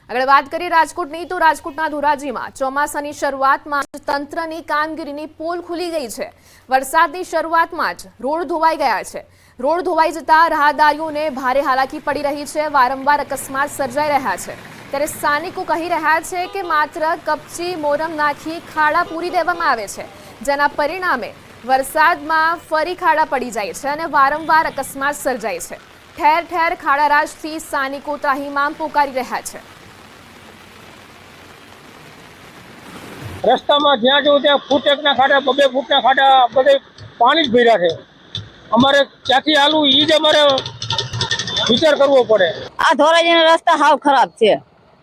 આગળ વાત કરીએ રાજકોટની તો રાજકોટના ધોરાજીમાં ચોમાસાની શરૂઆતમાં જ તંત્રની કામગીરીની પોલ ખુલી ગઈ છે। વરસાદની શરૂઆતમાં જ રોડ ધોવાઈ ગયા છે। રોડ ધોવાઈ જતા રાહદારીઓને ભારે હાલાકી પડી રહી છે। વારંવાર અકસ્માત સર્જાઈ રહ્યા છે। ત્યારે સ્થાનિકો કહી રહ્યા છે કે માત્ર કપચી મોરમ નાખી ખાડા પૂરી દેવામાં આવે છે, જેના પરિણામે વરસાદમાં ફરી ખાડા પડી જાય છે અને વારંવાર અકસ્માત સર્જાય છે। ઠેર ઠેર ખાડારાજથી સ્થાનિકો ત્રાહિમામ પોકારી રહ્યા છે। રસ્તામાં જ્યાં જો ત્યાં ફૂટ એકના ખાડા, 2 ફૂટના ખાડા, બધે પાણી જ ભર્યા છે। અમારે ક્યાંથી હાલવું એ જ અમારે વિચાર કરવો પડે। આ ધોરાજીના રસ્તા હાવ ખરાબ છે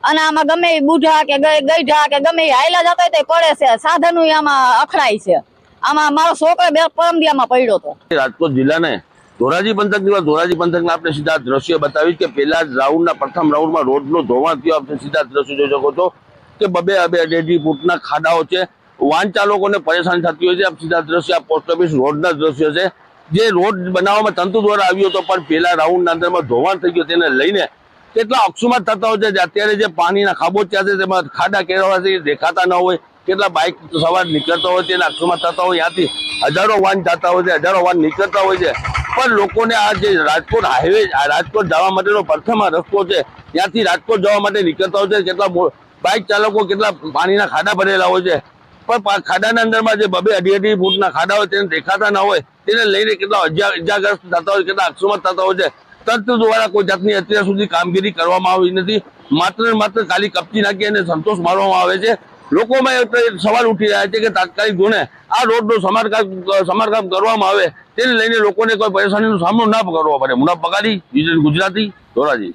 અને આમાં ગમે બુઢા કે ગઈઢા કે ગમે હાઈલા જતા હોય તો પડે છે। સાધનો આમાં અખડાય છે। આમાં મારો છોકરો પરમદિયામાં પડ્યો હતો। રાજકોટ જિલ્લાને ધોરાજી પંથકના આપણે સીધા દ્રશ્ય બતાવીશ કે પહેલા રાઉન્ડના પ્રથમ રાઉન્ડમાં રોડનો ધોવાણ થયો। આપણે સીધા દ્રશ્ય જોઈ શકો છો કે 2-2.5 ફૂટના ખાડાઓ છે। વાહન ચાલકોને પરેશાની થતી હોય છે। આપ સીધા દ્રશ્ય પોસ્ટ ઓફિસ રોડના દ્રશ્ય છે, જે રોડ બનાવવામાં તંતુ દ્વારા આવ્યો હતો પણ પહેલા રાઉન્ડના અંદરમાં ધોવાણ થઈ ગયો। તેને લઈને કેટલા અકસ્માત થતા હોય છે। અત્યારે જે પાણીના ખાબોચિયા છે તેમાં ખાડા કેળવા છે દેખાતા ન હોય, કેટલા બાઇક સવાર નીકળતા હોય તેના અકસ્માત થતા હોય। ત્યાંથી હજારો વાહન જતા હોય છે, હજારો વાહન નીકળતા હોય છે, પણ લોકોને આ જે રાજકોટ હાઈવે, રાજકોટ જવા માટેનો પ્રથમ રસ્તો છે, ત્યાંથી રાજકોટ જવા માટે નીકળતા હોય છે। કેટલા બાઇક ચાલકો કેટલા પાણીના ખાડા ભરેલા હોય છે, પણ ખાડાના અંદરમાં જે 2-2.5 ફૂટના ખાડા હોય તેને દેખાતા ના હોય, તેને લઈને કેટલા ઇજાગ્રસ્ત થતા હોય, કેટલા અકસ્માત થતા હોય છે। તંત્ર દ્વારા કોઈ જાતની અત્યાર સુધી કામગીરી કરવામાં આવી નથી। માત્ર ખાલી કપચી નાખી અને સંતોષ મારવામાં આવે છે। લોકોમાં એક સવાલ ઉઠી રહ્યા છે કે તાત્કાલિક ધોરણે આ રોડનું સમારકામ કરવામાં આવે, તેને લઈને લોકોને કોઈ પરેશાનીનો સામનો ના કરવો પડે। મુનાફ બગાડી, વિઝન ગુજરાતી, ધોરાજી।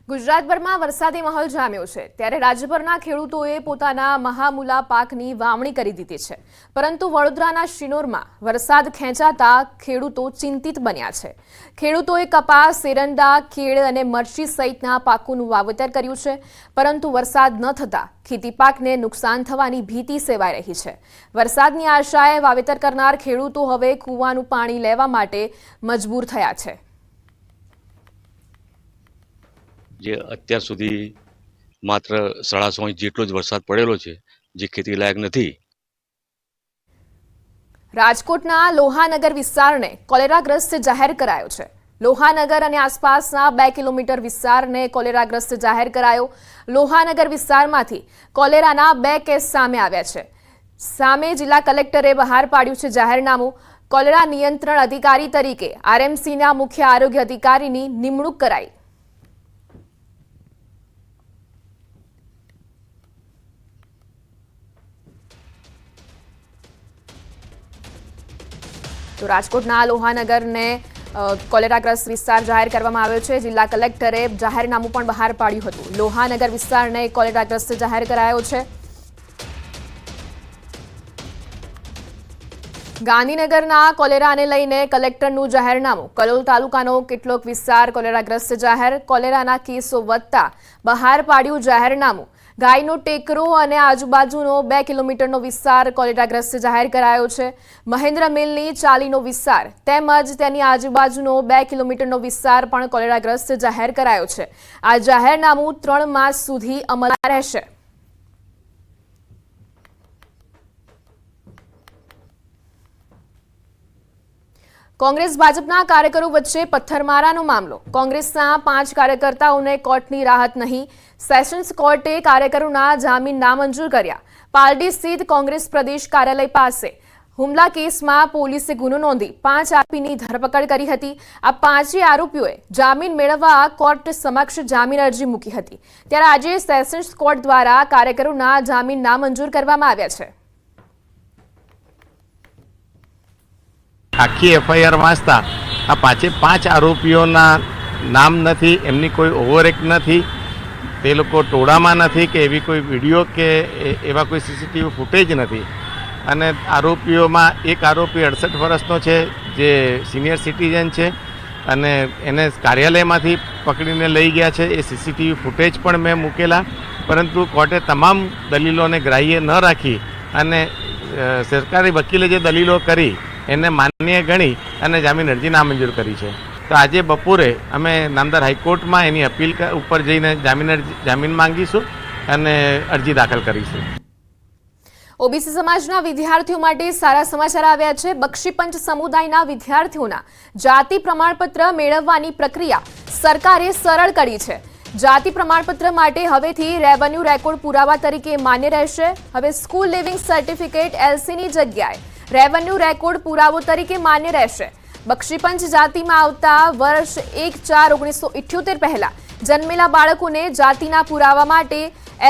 ગુજરાતભરમાં વરસાદી માહોલ જામ્યો છે, ત્યારે રાજ્યભરના ખેડૂતોએ પોતાના મહામૂલા પાકની વાવણી કરી દીધી છે, પરંતુ વડોદરાના શિનોરમાં વરસાદ ખેંચાતા ખેડૂતો ચિંતિત બન્યા છે। ખેડૂતોએ કપાસ, એરંડા, કેળ અને મરચી સહિતના પાકોનું વાવેતર કર્યું છે, પરંતુ વરસાદ ન થતા ખેતી પાકને નુકસાન થવાની ભીતિ સેવાઈ રહી છે। વરસાદની આશાએ વાવેતર કરનાર ખેડૂતો હવે કૂવાનું પાણી લેવા માટે મજબૂર થયા છે। જે અત્યાર સુધી માત્ર 150 ઇંચ જેટલો જ વરસાદ પડેલો છે, જે ખેતી લાયક નથી। રાજકોટના લોહાનગર વિસ્તારને કોલેરાગ્રસ્ત જાહેર કરાયો છે। લોહાનગર અને આસપાસના 2 કિલોમીટર વિસ્તારને કોલેરાગ્રસ્ત જાહેર કરાયો। લોહાનગર વિસ્તારમાંથી કોલેરાના 2 કેસ સામે આવ્યા છે। સામે જિલ્લા કલેક્ટરે બહાર પાડ્યું છે જાહેરનામું। કોલેરા નિયંત્રણ અધિકારી તરીકે આરએમસીના મુખ્ય આરોગ્ય અધિકારીની નિમણૂક કરાઈ। તો રાજકોટના લોહાનગરને કોલેરાગ્રસ્ત વિસ્તાર જાહેર કરવામાં આવ્યો છે। જિલ્લા કલેક્ટરે જાહેરનામું પણ બહાર પાડ્યું હતું। લોહાનગર વિસ્તારને કોલેરાગ્રસ્ત જાહેર કરાયો છે। ગાંધીનગરના કોલેરાને લઈને કલેક્ટરનું જાહેરનામું। કલોલ તાલુકાનો કેટલોક વિસ્તાર કોલેરાગ્રસ્ત જાહેર। કોલેરાના કેસો વધતા બહાર પાડ્યું જાહેરનામું। ગાયનો ટેકરો અને આજુબાજુનો 2 કિલોમીટરનો વિસ્તાર કોલેરાગ્રસ્ત જાહેર કરાયો છે। મહેન્દ્ર મિલની ચાલીનો વિસ્તાર તેમજ તેની આજુબાજુનો 2 કિલોમીટરનો વિસ્તાર પણ કોલેરાગ્રસ્ત જાહેર કરાયો છે। આ જાહેરનામું 3 માસ સુધી અમલમાં રહેશે। કોંગ્રેસ ભાજપના કાર્યકરો વચ્ચે પથ્થરમારાનો મામલો। કોંગ્રેસના 5 કાર્યકર્તાઓને કોર્ટની રાહત નહીં। સેશન્સ કોર્ટે કાર્યકરોના જામીન નામંજૂર કર્યા। પાલડી સ્થિત કોંગ્રેસ પ્રદેશ કાર્યાલય પાસે હુમલા કેસમાં પોલીસે ગુનો નોંધી 5 આરોપીની ધરપકડ કરી હતી। આ 5 આરોપીઓએ જામીન મેળવવા કોર્ટ સમક્ષ જામીન અરજી મૂકી હતી, ત્યારે આજે સેશન્સ કોર્ટ દ્વારા કાર્યકરોના જામીન નામંજૂર કરવામાં આવ્યા છે। આખી એફઆઈઆર વાંચતા આ 5 આરોપીઓના નામ નથી, એમની કોઈ ઓવરએક્ટ નથી, તે લોકો ટોળામાં નથી કે એવી કોઈ વિડીયો કે એવા કોઈ સીસીટીવી ફૂટેજ નથી। અને આરોપીઓમાં એક આરોપી 68 વર્ષનો છે, જે સિનિયર સિટીઝન છે અને એને કાર્યાલયમાંથી પકડીને લઈ ગયા છે। એ સીસીટીવી ફૂટેજ પણ મેં મૂકેલા, પરંતુ કોર્ટે તમામ દલીલોને ગ્રાહ્ય ન રાખી અને સરકારી વકીલે જે દલીલો કરી એને માન્ય ગણી અને જામીન અરજી નામંજૂર કરી છે। તો આજે બપોરે અમે નામદાર હાઈકોર્ટમાં એની અપીલ ઉપર જઈને જામીન માંગીશું અને અરજી દાખલ કરીશું. ઓબીસી સમાજના વિદ્યાર્થીઓ માટે સારા સમાચાર આવ્યા છે. બક્ષીપંચ સમુદાયના વિદ્યાર્થીઓના જાતિ પ્રમાણપત્ર મેળવવાની પ્રક્રિયા સરકારે સરળ કરી છે. જાતિ પ્રમાણપત્ર માટે હવેથી રેવન્યુ રેકોર્ડ પુરાવા તરીકે માન્ય રહેશે. હવે સ્કૂલ લિવિંગ સર્ટિફિકેટ એલસીની જગ્યાએ રેવન્યુ રેકોર્ડ પુરાવો તરીકે માન્ય રહેશે. બક્ષીપંચ જાતિમાં આવતા વર્ષ 1/4/1978 પહેલા જન્મેલા બાળકોને જાતિના પુરાવા માટે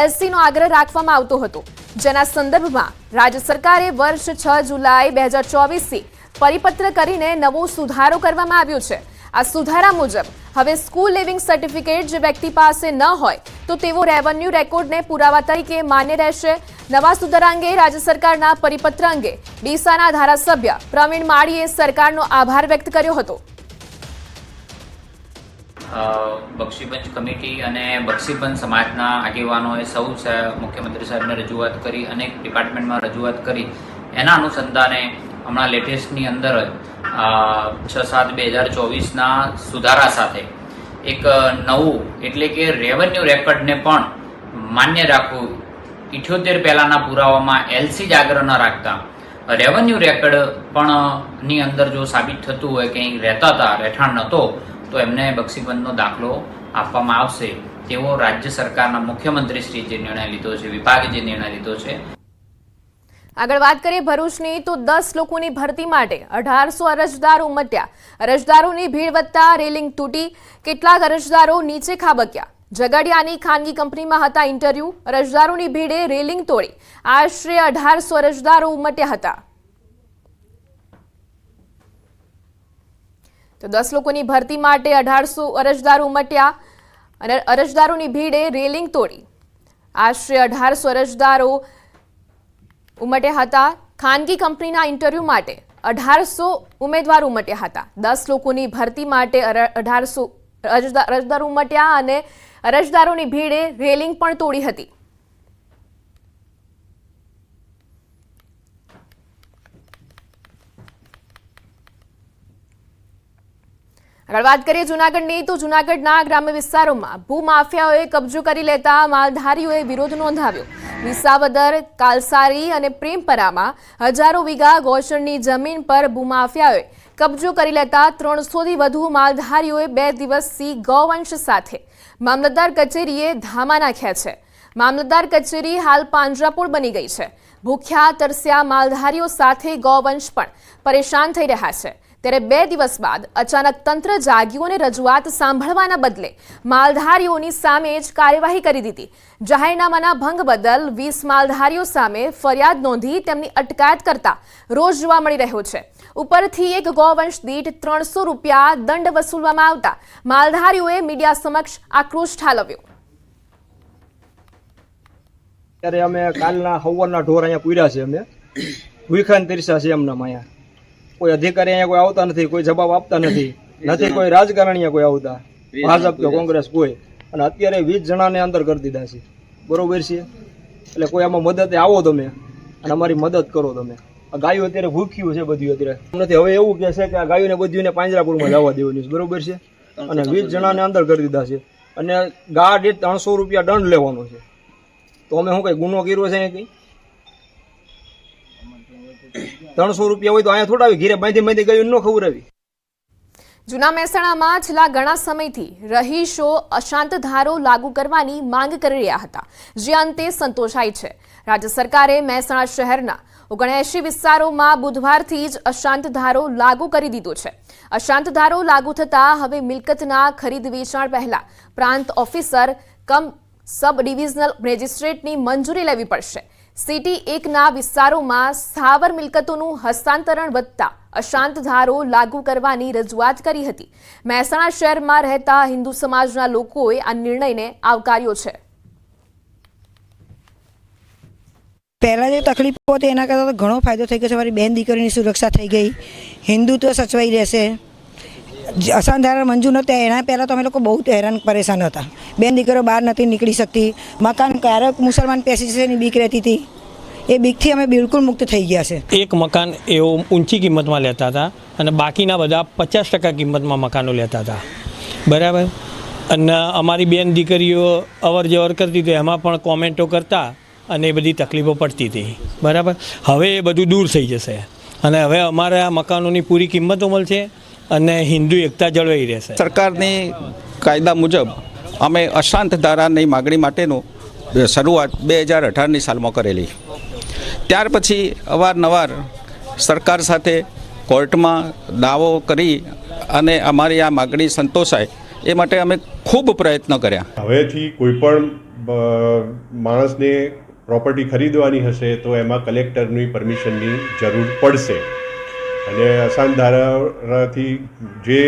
એલસીનો આગ્રહ રાખવામાં આવતો હતો, જેના સંદર્ભમાં રાજ્ય સરકારે વર્ષ 6 જુલાઈ 2024થી પરિપત્ર કરીને નવો સુધારો કરવામાં આવ્યો છે. આ સુધારા મુજબ હવે સ્કૂલ લિવિંગ સર્ટિફિકેટ જે વ્યક્તિ પાસે ન હોય તો તેવો રેવન્યુ રેકોર્ડને પુરાવા તરીકે માન્ય રહેશે. નવા સુધારા અંગે રાજ્ય સરકારના પરિપત્ર અંગે ડીસાના ધારાસભ્ય પ્રવીણ માળીએ સરકારનો આભાર વ્યક્ત કર્યો હતો. બક્ષીપંચ કમિટી અને બક્ષીપંચ સમાજના આગેવાનોએ સૌ મુખ્યમંત્રી સાહેબને રજૂઆત કરી, અનેક ડિપાર્ટમેન્ટમાં રજૂઆત કરી. એના અનુસંધાને હમણાં લેટેસ્ટની અંદર જ 6/7/2024ના સુધારા સાથે એક નવું એટલે કે રેવન્યુ રેકોર્ડને પણ માન્ય રાખવું, 78 પહેલાંના પુરાવામાં એલસી જ આગ્રહ ન રાખતા રેવન્યુ રેકોર્ડ પણ ની અંદર જો સાબિત થતું હોય કે અહીં રહેતા હતા, રહેઠાણ નહોતો, તો એમને બક્ષીપંચનો દાખલો આપવામાં આવશે તેવો રાજ્ય સરકારના મુખ્યમંત્રીશ્રી જે નિર્ણય લીધો છે, વિભાગે જે નિર્ણય લીધો છે. આગળ વાત કરીએ ભરૂચની, તો 10 લોકોની ભરતી માટે 1800 અરજદારો ઉમટ્યા. અરજદારોની ભીડ વધતા રેલિંગ તૂટી, કેટલાક અરજદારો નીચે ખાબક્યા. ઝઘડિયાની ખાનગી કંપનીમાં હતા ઇન્ટરવ્યુ, અરજદારોની ભીડે રેલિંગ તોડી આશરે 1800 અરજદારો ઉમટ્યા હતા. તો 10 લોકોની ભરતી માટે 1800 અરજદારો ઉમટ્યા અને અરજદારોની ભીડે રેલિંગ તોડી આશરે 1800 અરજદારો ઉમટ્યા હતા. ખાનગી કંપનીના ઇન્ટરવ્યુ માટે 1800 ઉમેદવારો ઉમટ્યા હતા. 10 લોકોની ભરતી માટે 1800 અરજદારો ઉમટ્યા અને અરજદારોની ભીડે રેલિંગ પણ તોડી હતી. આગળ વાત કરીએ જૂનાગઢની, તો જૂનાગઢના ગ્રામ્ય વિસ્તારોમાં ભૂમાફિયાઓએ કબજો કરી લેતા માલધારીઓએ વિરોધ નોંધાવ્યો. વિસાવદર, કાલસારી અને પ્રેમપરામાં હજારો વીઘા ગોચરની જમીન પર ભૂમાફિયાઓએ કબજો કરી લેતા 300થી વધુ માલધારીઓએ 2 દિવસથી ગૌવંશ સાથે મામલતદાર કચેરીએ ધામા નાખ્યા છે. મામલતદાર કચેરી હાલ પાંજરાપોળ બની ગઈ છે. ભૂખ્યા તરસ્યા માલધારીઓ સાથે ગૌવંશ પણ પરેશાન થઈ રહ્યા છે. ત્યારે 2 દિવસ બાદ અચાનક તંત્ર જાગ્યું અને રજૂઆત સાંભળવાના બદલે માલધારીઓની સામે જ કાર્યવાહી કરી દીધી. જાહેરનામાના ભંગ બદલ 20 માલધારીઓ સામે ફરિયાદ નોંધી તેમની અટકાયત કરતા રોષ જોવા મળી રહ્યો છે. ઉપરથી એક ગૌવંશ દીઠ 300 રૂપિયા દંડ વસૂલવામાં આવતા માલધારીઓએ મીડિયા સમક્ષ આક્રોશ ઠાલવ્યો. ત્યારે અમે કાલના હવારના ઢોર અહીંયા પૂર્યા છે, અમે ભૂખાન તરસ્યા છે. એમના અહીંયા કોઈ અધિકારી અહીંયા કોઈ આવતા નથી, કોઈ જવાબ આપતા નથી, કોઈ રાજકારણીય કોઈ આવતા, ભાજપ કે કોંગ્રેસ કોઈ. અને અત્યારે 20 જણાને અંદર કરી દીધા છે, બરોબર છે. એટલે કોઈ આમાં મદદ આવો તમે અને અમારી મદદ કરો તમે. આ ગાયો અત્યારે ભૂખ્યું છે બધું અત્યારે નથી. હવે એવું કે છે કે આ ગાયોને બધીને પાંજરાપુરમાં જવા દેવાની છે, બરોબર છે. અને 20 જણાને અંદર કરી દીધા છે અને ગા દીઠ 300 રૂપિયા દંડ લેવાનો છે. તો અમે શું કઈ ગુનો કર્યો છે? કઈ 300 રૂપિયા હોય તો અહીંયા થોડા ઘીરે બાંધી ગયું ન ખવડાવી. જૂના મહેસાણામાં છેલ્લા ઘણા સમયથી રહીશો અશાંત ધારો લાગુ કરવાની માંગ કરી રહ્યા હતા, જે અંતે સંતોષાઈ છે. રાજ્ય સરકારે મહેસાણા શહેરના 79 વિસ્તારોમાં બુધવારથી જ અશાંત ધારો લાગુ કરી દીધો છે. અશાંત ધારો લાગુ થતાં હવે મિલકતના ખરીદ વેચાણ પહેલા પ્રાંત ઓફિસર કમ સબ ડિવિઝનલ મેજિસ્ટ્રેટની મંજૂરી લેવી પડશે. સિટી 1ના વિસ્તારોમાં સ્થાવર મિલકતોનું હસ્તાંતરણ વધતા અશાંત ધારો લાગુ કરવાની રજૂઆત કરી હતી. મહેસાણા શહેરમાં રહેતા હિન્દુ સમાજના લોકોએ આ નિર્ણયને આવકાર્યો છે. પહેલાં જે તકલીફો હતી એના કરતાં ઘણો ફાયદો થઈ ગયો છે. મારી બહેન દીકરીની સુરક્ષા થઈ ગઈ, હિન્દુત્વ સચવાઈ રહેશે. અશાંત ધારા મંજૂર નહોતા એના પહેલાં તો અમે લોકો બહુ હેરાન પરેશાન હતા. બેન દીકરીઓ બહાર નથી નીકળી શકતી, મકાન ક્યારેક મુસલમાન પેસી જશે એની બીક રહેતી હતી. એ બીકથી અમે બિલકુલ મુક્ત થઈ ગયા છે. એક મકાન એવું ઊંચી કિંમતમાં લેતા હતા અને બાકીના બધા 50% કિંમતમાં મકાનો લેતા હતા, બરાબર. અને અમારી બેન દીકરીઓ અવર જવર કરતી હતી, એમાં પણ કોમેન્ટો કરતા અને એ બધી તકલીફો પડતી હતી, બરાબર. હવે એ બધું દૂર થઈ જશે અને હવે અમારા મકાનોની પૂરી કિંમતો મળશે અને હિન્દુ એકતા જળવાઈ રહેશે. સરકારની કાયદા મુજબ અમે અશાંત ધારાની માગણી માટેનું શરૂઆત 2018ની સાલમાં કરેલી. ત્યાર પછી અવારનવાર સરકાર સાથે કોર્ટમાં દાવો કરી અને અમારી આ માગણી સંતોષાય એ માટે અમે ખૂબ પ્રયત્ન કર્યા. હવેથી કોઈ પણ માણસને પ્રોપર્ટી ખરીદવાની હશે તો એમાં કલેક્ટરની પરમિશનની જરૂર પડશે. અને અશાંત ધારાથી જે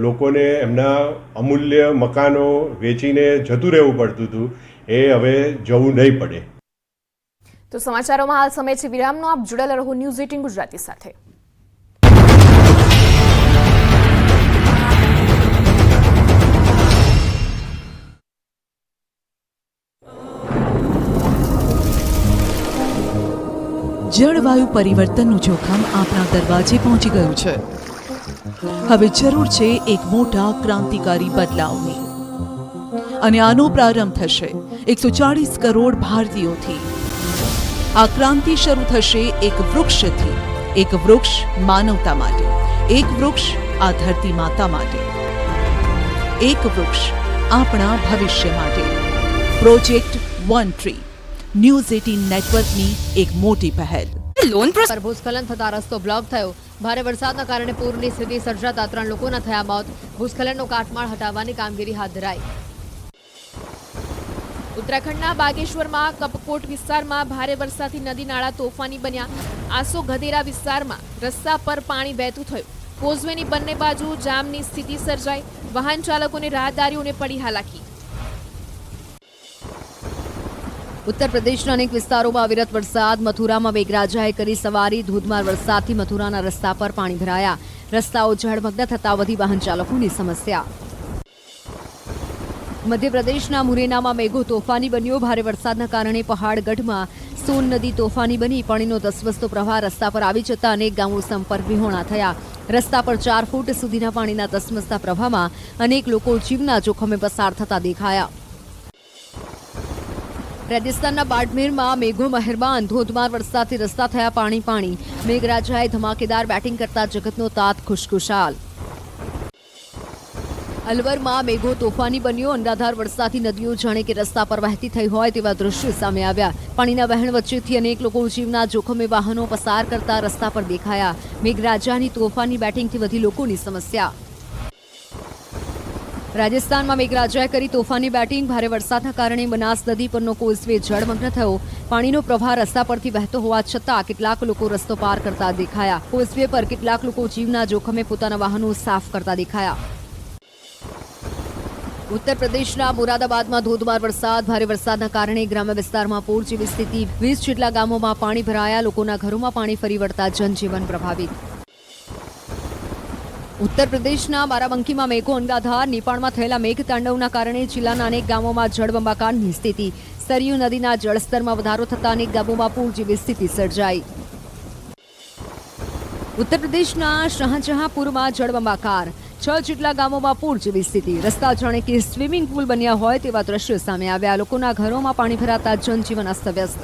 લોકોને એમના અમૂલ્ય મકાનો વેચીને જતું રહેવું પડતું હતું એ હવે જવું નહીં પડે. તો સમાચારોમાં હાલ સમય છે વિરામનો. આપ જોડાયેલા રહો ન્યૂઝ 18 ગુજરાતી સાથે. જળવાયુ પરિવર્તનનું જોખમ આપણા દરવાજે પહોંચી ગયું છે. હવે જરૂર છે એક મોટા ક્રાંતિકારી બદલાવની અને આનો પ્રારંભ થશે 140 કરોડ ભારતીયોથી. આ ક્રાંતિ શરૂ થશે એક વૃક્ષથી. એક વૃક્ષ માનવતા માટે, એક વૃક્ષ આ ધરતી માતા માટે, એક વૃક્ષ આપણા ભવિષ્ય માટે. પ્રોજેક્ટ વન ટ્રી ન્યૂઝ 18 નેટવર્કની એક મોટી પહેલ. લોન પર ભૂસ્ખલન થતા રસ્તો બ્લોક થયો. ભારે વરસાદના કારણે પૂરની સ્થિતિ સર્જાતા 3 લોકોના થયા મોત. ભૂસ્ખલનનો કાટમાળ હટાવવાની કામગીરી હાથ ધરાઈ. ઉત્તરાખંડના બાગેશ્વરમાં કપકોટ વિસ્તારમાં ભારે વરસાદથી નદી નાળા તોફાની બન્યા. આસો ગધેરા વિસ્તારમાં રસ્તા પર પાણી વહેતું થયું. કોઝવેની બંને બાજુ જામની સ્થિતિ સર્જાઈ. વાહન ચાલકોને રાહદારીઓને પડી હાલાકી. ઉત્તર પ્રદેશના અનેક વિસ્તારોમાં અવિરત વરસાદ. મથુરામાં મેઘરાજાએ કરી સવારી. ધોધમાર વરસાદથી મથુરાના રસ્તા પર પાણી ભરાયા. રસ્તાઓ જળમગ્ન થતા વધી વાહન ચાલકોની સમસ્યા. મધ્યપ્રદેશના મુરેનામાં મેઘો તોફાની બન્યો. ભારે વરસાદના કારણે પહાડગઢમાં સોન નદી તોફાની બની. પાણીનો ધસમસતો પ્રવાહ રસ્તા પર આવી જતા અનેક ગામો સંપર્ક વિહોણા થયા. રસ્તા પર 4 ફૂટ સુધીના પાણીના ધસમસતા પ્રવાહમાં અનેક લોકો જીવના જોખમે પસાર થતા દેખાયા. રાજસ્થાનના બાડમેરમાં મેઘો મહેરબાન. ધોધમાર વરસાદથી રસ્તા થયા પાણી પાણી. મેઘરાજાએ ધમાકેદાર બેટિંગ કરતા જગતનો તાત ખુશખુશાલ. અલવરમાં મેઘો તોફાની બન્યો. અંધાધાર વરસાદથી નદીઓ જાણે કે રસ્તા પર વહેતી થઈ હોય તેવા દ્રશ્યો સામે આવ્યા. પાણીના વહેણ વચ્ચેથી અનેક લોકો જીવના જોખમે વાહનો પસાર કરતા રસ્તા પર દેખાયા. મેઘરાજાની તોફાની બેટિંગથી વધી લોકોની સમસ્યા. રાજસ્થાનમાં મેઘરાજાએ કરી તોફાની બેટિંગ. ભારે વરસાદના કારણે બનાસ નદી પરનો કોઝવે જળમગ્ન થયો. પાણીનો પ્રવાહ રસ્તા પરથી વહેતો હોવા છતાં કેટલાક લોકો રસ્તો પાર કરતા દેખાયા. કોઝવે પર કેટલાક લોકો જીવના જોખમે પોતાના વાહનો સાફ કરતા દેખાયા. ઉત્તર પ્રદેશના મુરાદાબાદમાં ધોધમાર વરસાદ. ભારે વરસાદના કારણે ગ્રામ્ય વિસ્તારમાં પૂર જેવી સ્થિતિ. 20 જેટલા ગામોમાં પાણી ભરાયા. લોકોના ઘરોમાં પાણી ફરી વળતા જનજીવન પ્રભાવિત. ઉત્તર પ્રદેશના બારાબંકીમાં મેઘો અનગાધાર. નેપાળમાં થયેલા મેઘતાંડવના કારણે જિલ્લાના અનેક ગામોમાં જળબંબાકારની સ્થિતિ. સરયુ નદીના જળસ્તરમાં વધારો થતા અનેક ગામોમાં પૂર જેવી સ્થિતિ સર્જાઈ. ઉત્તર પ્રદેશના શાહજહાંપુરમાં જળબંબાકાર. 6 જેટલા ગામોમાં પૂર જેવી સ્થિતિ. રસ્તા જાણે કે સ્વિમિંગ પુલ બન્યા હોય તેવા દ્રશ્યો સામે આવ્યા. લોકોના ઘરોમાં પાણી ભરાતા જનજીવન અસ્તવ્યસ્ત.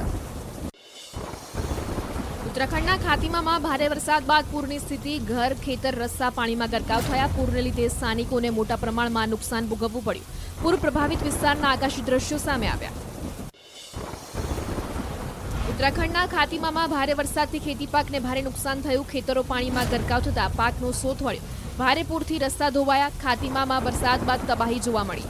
ઉત્તરાખંડના ખાતીમામાં ભારે વરસાદ બાદ પૂરની સ્થિતિ. ઘર, ખેતર, રસ્તા પાણીમાં ગરકાવ થયા. પૂરને લીધે સ્થાનિકોને મોટા પ્રમાણમાં નુકસાન ભોગવવું પડ્યું. પૂર પ્રભાવિત વિસ્તારના આકાશી દ્રશ્યો સામે આવ્યા. ઉત્તરાખંડના ખાતીમામાં ભારે વરસાદથી ખેતી પાકને ભારે નુકસાન થયું. ખેતરો પાણીમાં ગરકાવ થતા પાકનો સોથ વળ્યો. ભારે પૂરથી રસ્તા ધોવાયા. ખાતીમામાં વરસાદ બાદ તબાહી જોવા મળી.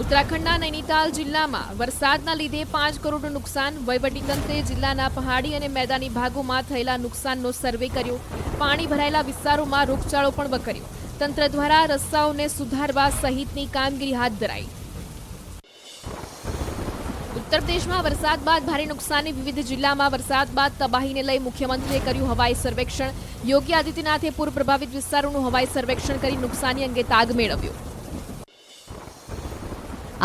ઉત્તરાખંડના નૈનીતાલ જિલ્લામાં વરસાદના લીધે 5 કરોડનું નુકસાન. વહીવટીતંત્રે જિલ્લાના પહાડી અને મેદાની ભાગોમાં થયેલા નુકસાનનો સર્વે કર્યો. પાણી ભરાયેલા વિસ્તારોમાં રોગચાળો પણ વકર્યો. તંત્ર દ્વારા રસ્તાઓને સુધારવા સહિતની કામગીરી હાથ ધરાઈ. ઉત્તર પ્રદેશમાં વરસાદ બાદ ભારે નુકસાની. વિવિધ જિલ્લામાં વરસાદ બાદ તબાહીને લઈ મુખ્યમંત્રીએ કર્યું હવાઈ સર્વેક્ષણ. યોગી આદિત્યનાથે પૂર પ્રભાવિત વિસ્તારોનું હવાઈ સર્વેક્ષણ કરી નુકસાની અંગે તાગ મેળવ્યો.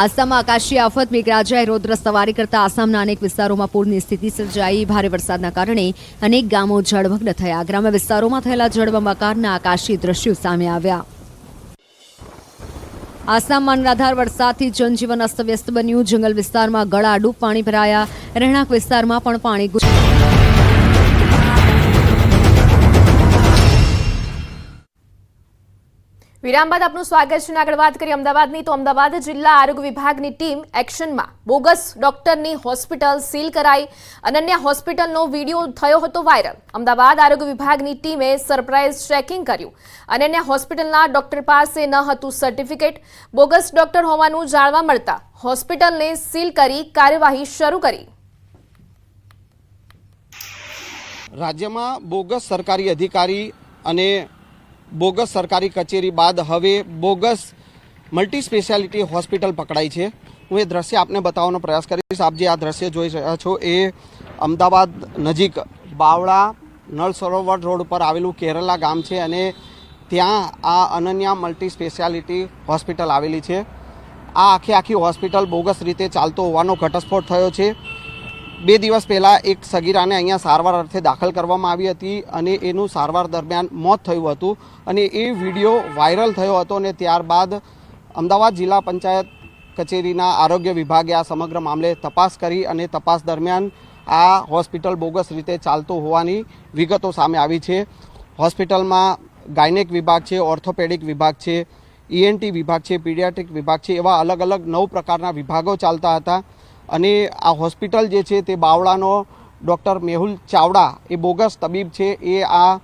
આસામમાં આકાશી આફત મેઘરાજાએ રૌદ્ર સવારી કરતા આસામના અનેક વિસ્તારોમાં પૂરની સ્થિતિ સર્જાઈ. ભારે વરસાદના કારણે અનેક ગામો જળમગ્ન થયા. ગ્રામ્ય વિસ્તારોમાં થયેલા જળબંબાકારના આકાશી દ્રશ્યો સામે આવ્યા. આસામમાં અનરાધાર વરસાદથી જનજીવન અસ્તવ્યસ્ત બન્યું. જંગલ વિસ્તારમાં ગળાડૂબ પાણી ભરાયા. રહેણાંક વિસ્તારમાં પણ પાણી વિરામ બાદ આપનું સ્વાગત છે. આગળ વાત કરીએ અમદાવાદની, તો અમદાવાદ જિલ્લા આરોગ્ય વિભાગની ટીમ એક્શનમાં. બોગસ ડોક્ટરની હોસ્પિટલ સીલ કરાઈ. અનન્ય હોસ્પિટલનો વિડીયો થયો હતો વાયરલ. અમદાવાદ આરોગ્ય વિભાગની ટીમે સરપ્રાઇઝ ચેકિંગ કર્યું. અનન્ય હોસ્પિટલના ડોક્ટર પાસે ન હતું સર્ટિફિકેટ. બોગસ ડોક્ટર હોવાનું જાણવા મળતા હોસ્પિટલને સીલ કરી કાર્યવાહી શરૂ કરી. રાજ્યમાં બોગસ સરકારી અધિકારી અને બોગસ સરકારી કચેરી બાદ હવે બોગસ મલ્ટી સ્પેશિયાલિટી હોસ્પિટલ પકડાઈ છે. હું એ દ્રશ્ય આપને બતાવવાનો પ્રયાસ કરીશ. આપ જે આ દ્રશ્ય જોઈ રહ્યા છો એ અમદાવાદ નજીક બાવળા નળ સરોવર રોડ પર આવેલું કેરલા ગામ છે અને ત્યાં આ અનન્યા મલ્ટી સ્પેશિયાલિટી હોસ્પિટલ આવેલી છે. આ આખી હોસ્પિટલ બોગસ રીતે ચાલતો હોવાનો ઘટસ્ફોટ થયો છે. 2 દિવસ પહેલાં એક સગીરાને અહીંયા સારવાર અર્થે દાખલ કરવામાં આવી હતી અને એનું સારવાર દરમિયાન મોત થયું હતું અને એ વિડીયો વાયરલ થયો હતો અને ત્યારબાદ અમદાવાદ જિલ્લા પંચાયત કચેરીના આરોગ્ય વિભાગે આ સમગ્ર મામલે તપાસ કરી અને તપાસ દરમિયાન આ હોસ્પિટલ બોગસ રીતે ચાલતો હોવાની વિગતો સામે આવી છે. હોસ્પિટલમાં ગાયનેક વિભાગ છે, ઓર્થોપેડિક વિભાગ છે, ENT વિભાગ છે, પીડિયાટ્રિક વિભાગ છે, એવા અલગ અલગ 9 પ્રકારના વિભાગો ચાલતા હતા અને આ હોસ્પિટલ જે છે તે બાવળાનો ડૉક્ટર મેહુલ ચાવડા એ બોગસ તબીબ છે. એ આ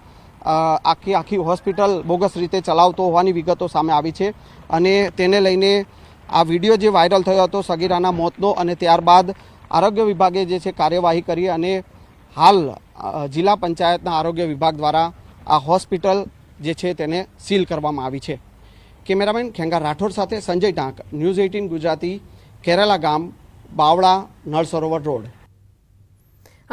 આખી હોસ્પિટલ બોગસ રીતે ચલાવતો હોવાની વિગતો સામે આવી છે અને તેને લઈને આ વિડીયો જે વાયરલ થયો હતો સગીરાના મોતનો અને ત્યારબાદ આરોગ્ય વિભાગે જે છે કાર્યવાહી કરી અને હાલ જિલ્લા પંચાયતના આરોગ્ય વિભાગ દ્વારા આ હોસ્પિટલ જે છે તેને સીલ કરવામાં આવી છે. કેમેરામેન ખેંગા રાઠોડ સાથે સંજય ટાંક, ન્યૂઝ 18 ગુજરાતી, કેરલા ગામ, બાવળા નળ સરોવર રોડ.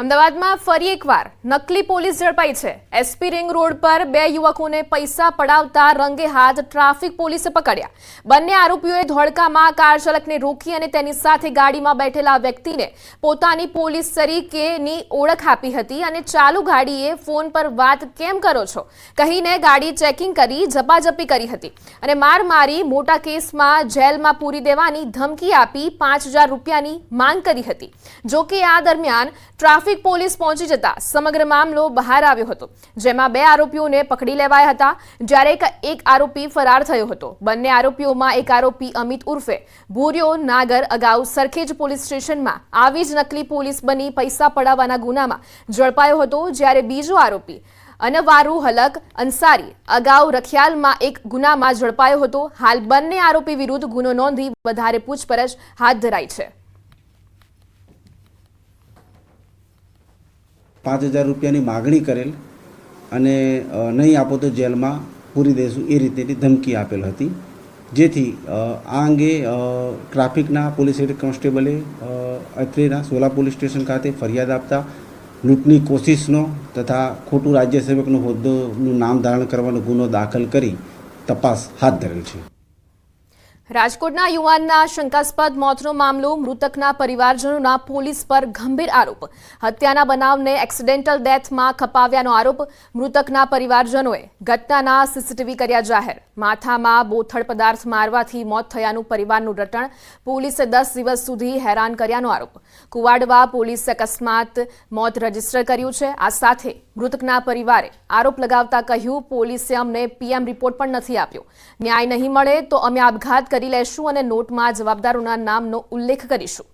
અમદાવાદમાં ફરી એકવાર નકલી પોલીસ ઝડપાઈ છે. એસપી રિંગ રોડ પર 2 યુવકોને પૈસા પડાવતા રંગે હાથ ટ્રાફિક પોલીસે પકડ્યા. બંને આરોપીઓએ ધોળકામાં કાર ચાલકને રોકી અને તેની સાથે ગાડીમાં બેઠેલા વ્યક્તિને પોતાની પોલીસ તરીકેની ઓળખ આપી હતી અને ચાલુ ગાડીએ ફોન પર વાત કેમ કરો છો કહીને ગાડી ચેકિંગ કરી ઝપાઝપી કરી હતી અને માર મારી મોટા કેસમાં જેલમાં પૂરી દેવાની ધમકી આપી 5000 રૂપિયાની માંગ કરી હતી. જોકે આ દરમિયાન ટ્રાફિક પોલીસ પહોંચી જતા સમગ્ર મામલો બહાર આવ્યો હતો, જેમાં 2 આરોપીઓને પકડી લેવાયા હતા જ્યારે એક આરોપી ફરાર થયો હતો. બંને આરોપીઓમાં એક આરોપી અમિત ઉર્ફે ભૂર્યો નાગર અગાઉ સરખેજ પોલીસ સ્ટેશનમાં આવી જ નકલી પોલીસ બની પૈસા પડાવવાના ગુનામાં ઝડપાયો હતો, જ્યારે બીજો આરોપી અનવારુ હલક અંસારી અગાઉ રખિયાલમાં એક ગુનામાં ઝડપાયો હતો. હાલ બંને આરોપી વિરુદ્ધ ગુનો નોંધી વધારે પૂછપરછ હાથ ધરાઈ છે. 5000 રૂપિયાની માગણી કરેલ અને નહીં આપો તો જેલમાં પૂરી દઈશું એ રીતેની ધમકી આપેલ હતી, જેથી આ અંગે ટ્રાફિકના પોલીસ હેડ કોન્સ્ટેબલે અત્રેના સોલા પોલીસ સ્ટેશન ખાતે ફરિયાદ આપતા લૂંટની કોશિશનો તથા ખોટું રાજ્યસેવકનો હોદ્દોનું નામ ધારણ કરવાનો ગુનો દાખલ કરી તપાસ હાથ ધરેલ છે. રાજકોટના યુવાનના શંકાસ્પદ મોતનો મામલો. મૃતકના પરિવારજનોના પોલીસ પર ગંભીર આરોપ. હત્યાના બનાવને એક્સિડેન્ટલ ડેથમાં ખપાવ્યાનો આરોપ. મૃતકના પરિવારજનોએ ઘટનાના સીસીટીવી કર્યા જાહેર. માથામાં બોથડ પદાર્થ મારવાથી મોત થયાનું પરિવારનું રટણ. પોલીસે 10 દિવસ સુધી હેરાન કર્યાનો આરોપ. કુવાડવા પોલીસે અકસ્માત મોત રજીસ્ટર કર્યું છે. આ સાથે મૃતકના પરિવારે આરોપ લગાવતા કહ્યું, પોલીસે અમને PM રિપોર્ટ પણ નથી આપ્યો. ન્યાય નહીં મળે તો અમે આપઘાત કરી લેશું અને નોટમાં જવાબદારોના નામનો ઉલ્લેખ કરીશું.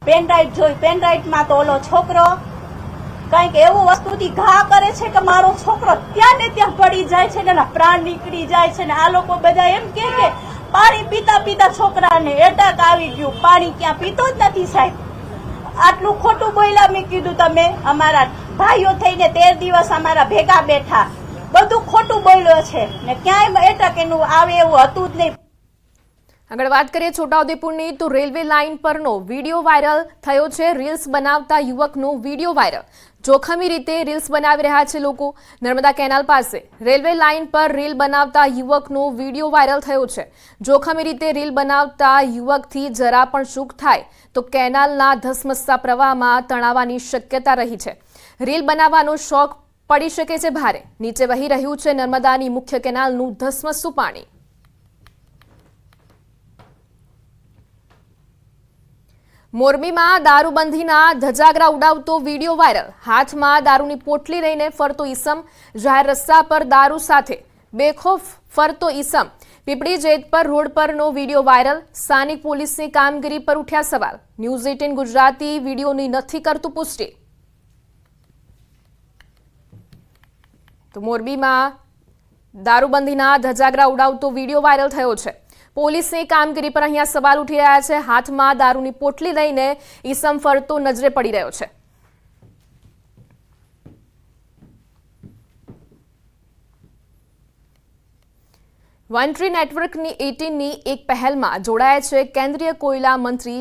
પેનડ્રાઈવ જોઈ, પેનડ્રાઈવમાં તો ઓલો છોકરો કંઈક એવું વસ્તુથી ઘા કરે છે કે મારો છોકરો ત્યાં ને ત્યાં પડી જાય છે ને એના પ્રાણ નીકળી જાય છે ને આ લોકો બધા એમ કે પાણી પીતા પીતા છોકરાને એટેક આવી ગયું. પાણી ક્યાં પીતો જ નથી સાહેબ. આટલું ખોટું બોલ્યા. મેં કીધું તમે અમારા ભાઈઓ થઈને 13 દિવસ અમારા ભેગા બેઠા, બધું ખોટું બોલ્યો છે ને ક્યાંય એટક એનું આવે એવું હતું જ નહીં. આગળ વાત કરીએ છોટાઉદેપુરની, તો રેલવે લાઇન પરનો વિડીયો વાયરલ થયો છે. રીલ્સ બનાવતા યુવકનો વિડીયો વાયરલ. જોખમી રીતે રીલ્સ બનાવી રહ્યા છે લોકો। નર્મદા કેનાલ પાસે રેલવે લાઇન પર રીલ બનાવતા યુવકનો વિડીયો વાયરલ થયો છે। જોખમી રીતે રીલ બનાવતા યુવકથી જરા પણ ચૂક થાય તો કેનાલના ધસમસતા પ્રવાહમાં તણાવવાની શક્યતા રહી છે। રીલ બનાવવાનો શોખ પડી શકે છે ભારે। નીચે વહી રહ્યું છે નર્મદાની મુખ્ય કેનાલનું ધસમસતું પાણી। મોરબીમાં દારૂબંધીના ધજાગરા ઉડાવતો વિડીયો વાયરલ। હાથમાં દારૂની પોટલી લઈને ફરતો ઈસમ, જાહેર રસ્તા પર દારૂ સાથે બેખોફ ફરતો ઈસમ। પીપળી જેતપર રોડ પરનો વિડીયો વાયરલ। સ્થાનિક પોલીસની કામગીરી પર ઉઠ્યા સવાલ। ન્યૂઝ 18 ગુજરાતી વિડીયોની નથી કરતું પુષ્ટિ। તો મોરબીમાં દારૂબંધીના ધજાગરા ઉડાવતો વિડીયો વાયરલ થયો છે। પોલીસની કામગીરી પર અહીંયા સવાલ ઉઠી રહ્યા છે। હાથમાં દારૂની પોટલી લઈને ઈસમ ફરતો નજરે પડી રહ્યો છે। વન ટ્રી નેટવર્કની 18ની એક પહેલમાં જોડાયા છે કેન્દ્રીય કોયલા મંત્રી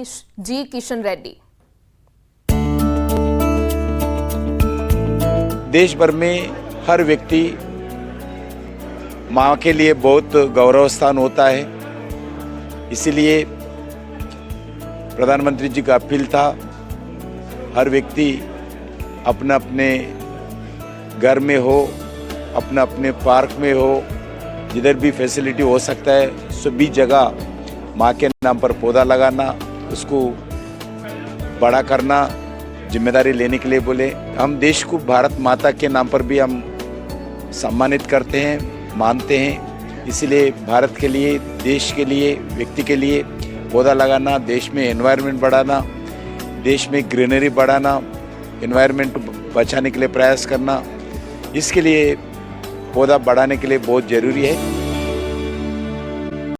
જી કિશન રેड्डी। देश भर में हर व्यक्ति माँ के लिए बहुत गौरव स्थान होता है, इसीलिए प्रधानमंत्री जी का अपील था हर व्यक्ति अपने अपने घर में हो, अपने अपने पार्क में हो, जिधर भी फैसिलिटी हो सकता है सभी जगह माँ के नाम पर पौधा लगाना, उसको बड़ा करना, जिम्मेदारी लेने के लिए बोले। हम देश को भारत माता के नाम पर भी हम सम्मानित करते हैं, मानते हैं, इसलिए भारत के लिए, देश के लिए, व्यक्ति के लिए पौधा लगाना, देश में एनवायरनमेंट बढ़ाना, देश में ग्रीनरी बढ़ाना, एनवायरनमेंट बचाने के लिए प्रयास करना, इसके लिए पौधा बढ़ाने के लिए बहुत ज़रूरी है।